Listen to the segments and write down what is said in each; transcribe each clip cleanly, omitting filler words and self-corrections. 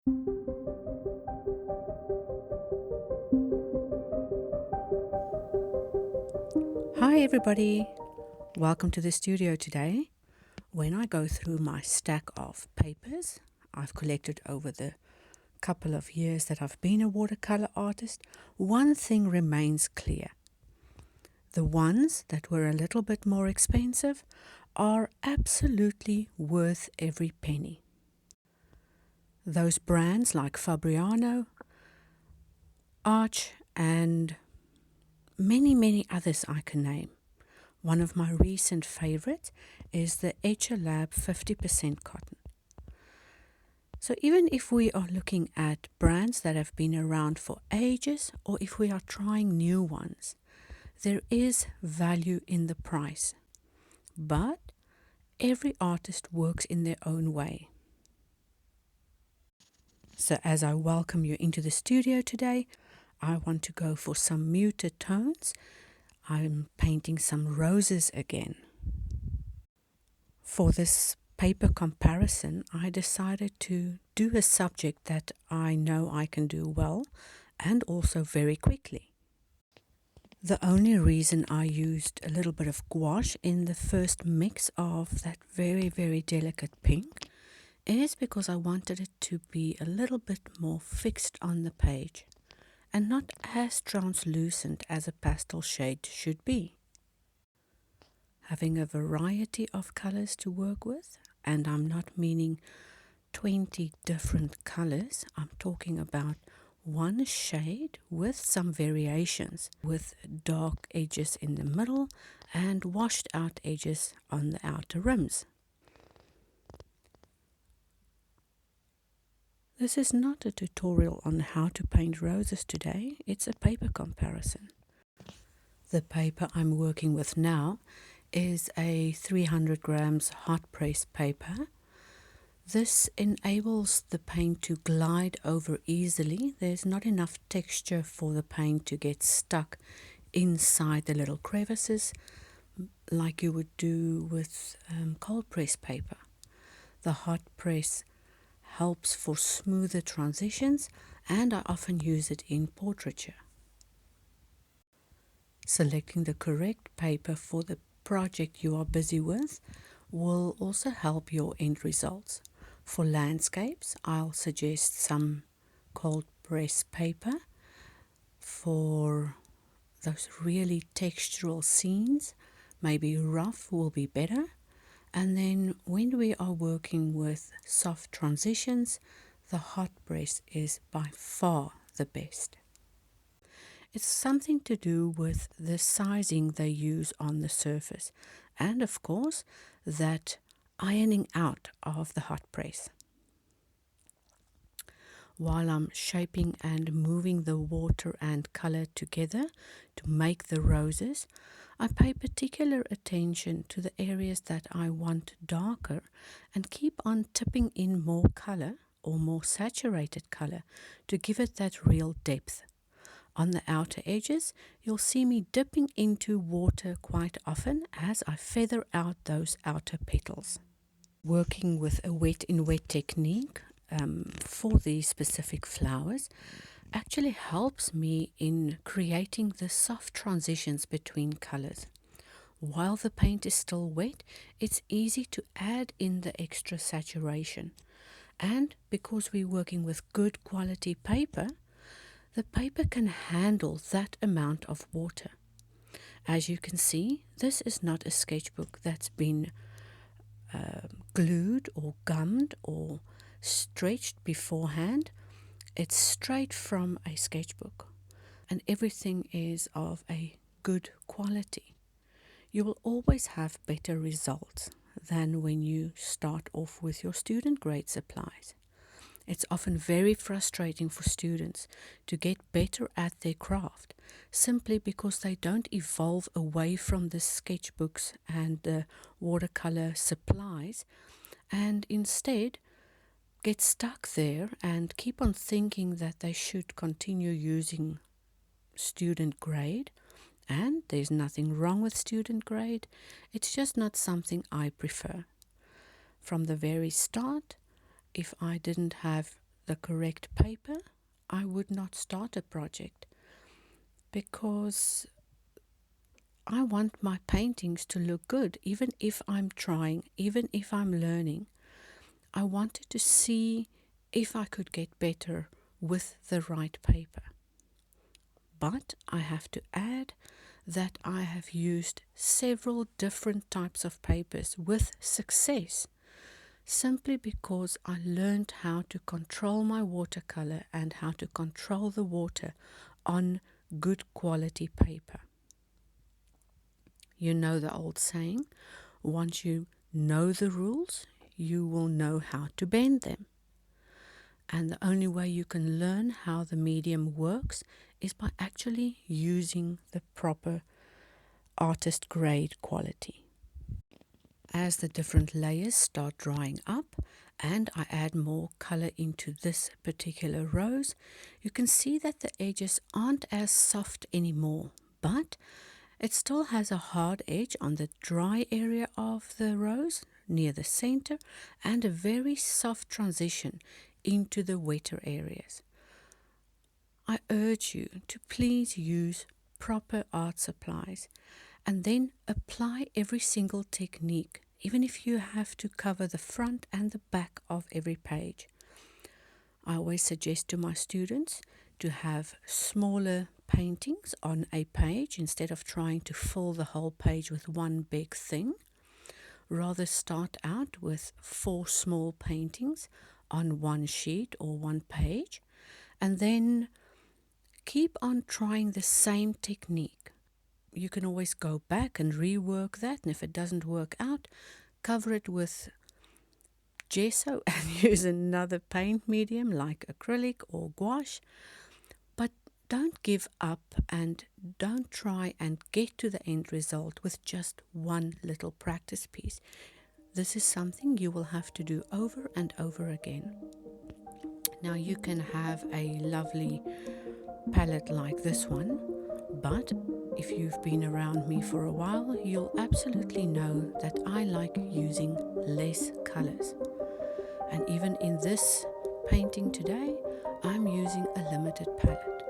Hi everybody, welcome to the studio today. When I go through my stack of papers I've collected over the couple of years that I've been a watercolor artist, one thing remains clear. The ones that were a little bit more expensive are absolutely worth every penny. Those brands like Fabriano, Arch and many others I can name. One of my recent favorites is the Etcher Lab 50% cotton. So even if we are looking at brands that have been around for ages, or if we are trying new ones, there is value in the price. But every artist works in their own way. So as I welcome you into the studio today, I want to go for some muted tones. I'm painting some roses again. For this paper comparison, I decided to do a subject that I know I can do well and also very quickly. The only reason I used a little bit of gouache in the first mix of that very delicate pink is because I wanted it to be a little bit more fixed on the page and not as translucent as a pastel shade should be. Having a variety of colors to work with, and I'm not meaning 20 different colors, I'm talking about one shade with some variations, with dark edges in the middle and washed out edges on the outer rims. This is not a tutorial on how to paint roses today, it's a paper comparison. The paper I'm working with now is a 300 grams hot press paper. This enables the paint to glide over easily. There's not enough texture for the paint to get stuck inside the little crevices like you would do with cold press paper. The hot press helps for smoother transitions, and I often use it in portraiture. Selecting the correct paper for the project you are busy with will also help your end results. For landscapes, I'll suggest some cold press paper. For those really textural scenes, maybe rough will be better. And then when we are working with soft transitions, the hot press is by far the best. It's something to do with the sizing they use on the surface and of course that ironing out of the hot press. While I'm shaping and moving the water and color together to make the roses, I pay particular attention to the areas that I want darker and keep on tipping in more color or more saturated color to give it that real depth. On the outer edges, you'll see me dipping into water quite often as I feather out those outer petals. Working with a wet in wet technique for these specific flowers actually helps me in creating the soft transitions between colors. While the paint is still wet, it's easy to add in the extra saturation. And because we're working with good quality paper, the paper can handle that amount of water. As you can see, this is not a sketchbook that's been glued or gummed or stretched beforehand. It's straight from a sketchbook and everything is of a good quality. You will always have better results than when you start off with your student grade supplies. It's often very frustrating for students to get better at their craft simply because they don't evolve away from the sketchbooks and the watercolor supplies and instead get stuck there and keep on thinking that they should continue using student grade. And there's nothing wrong with student grade, it's just not something I prefer. From the very start, if I didn't have the correct paper, I would not start a project, because I want my paintings to look good, even if I'm trying, even if I'm learning. I wanted to see if I could get better with the right paper. But I have to add that I have used several different types of papers with success, simply because I learned how to control my watercolor and how to control the water on good quality paper. You know the old saying, once you know the rules, you will know how to bend them. And the only way you can learn how the medium works is by actually using the proper artist grade quality. As the different layers start drying up and I add more color into this particular rose, you can see that the edges aren't as soft anymore, but it still has a hard edge on the dry area of the rose near the center and a very soft transition into the wetter areas. I urge you to please use proper art supplies and then apply every single technique, even if you have to cover the front and the back of every page. I always suggest to my students to have smaller paintings on a page instead of trying to fill the whole page with one big thing. Rather start out with 4 small paintings on one sheet or one page, and then keep on trying the same technique. You can always go back and rework that, and if it doesn't work out, cover it with gesso and use another paint medium like acrylic or gouache. But don't give up and don't try and get to the end result with just one little practice piece. This is something you will have to do over and over again. Now you can have a lovely palette like this one, but if you've been around me for a while, you'll absolutely know that I like using less colors. And even in this painting today, I'm using a limited palette.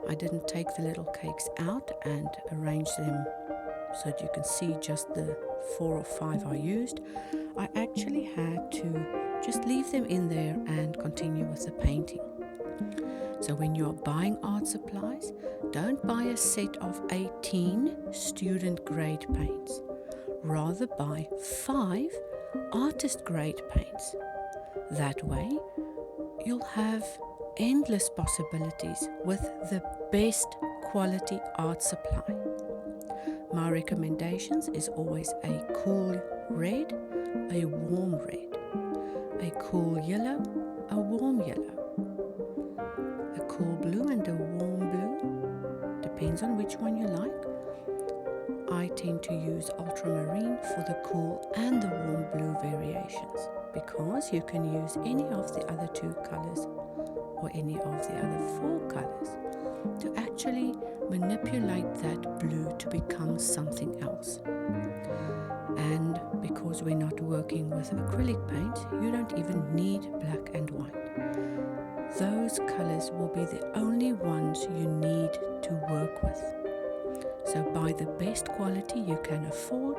I didn't take the little cakes out and arrange them so that you can see just the 4 or 5 I used. I actually had to just leave them in there and continue with the painting. So when you're buying art supplies, don't buy a set of 18 student grade paints. Rather buy 5 artist grade paints. That way, you'll have endless possibilities with the best quality art supply. My recommendations is always a cool red, a warm red, a cool yellow, a warm yellow, a cool blue and a warm blue, depends on which one you like. I tend to use ultramarine for the cool and the warm blue variations, because you can use any of the other 2 colors or any of the other 4 colors to actually manipulate that blue to become something else. And because we're not working with acrylic paint, you don't even need black and white. Those colors will be the only ones you need to work with. So buy the best quality you can afford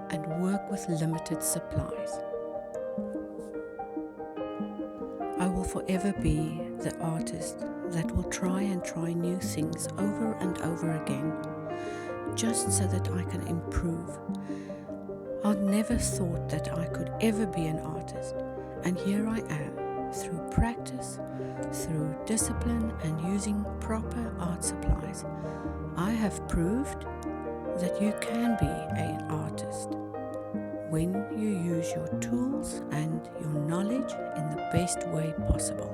and work with limited supplies. I will forever be the artist that will try new things over and over again, just so that I can improve. I never thought that I could ever be an artist, and here I am, through practice, through discipline and using proper art supplies. I have proved that you can be an artist when you use your tools and your knowledge in the best way possible.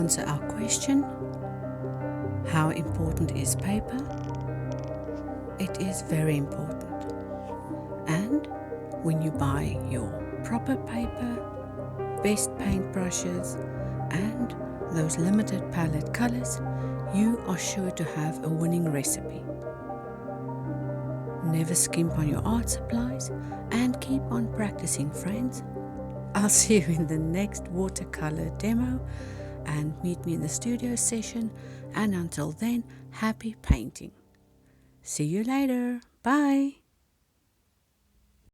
answer our question, how important is paper? It is very important. And when you buy your proper paper, best paintbrushes, and those limited palette colors, you are sure to have a winning recipe. Never skimp on your art supplies and keep on practicing, friends. I'll see you in the next watercolor demo and meet me in the studio session. And until then, happy painting. See you later. Bye.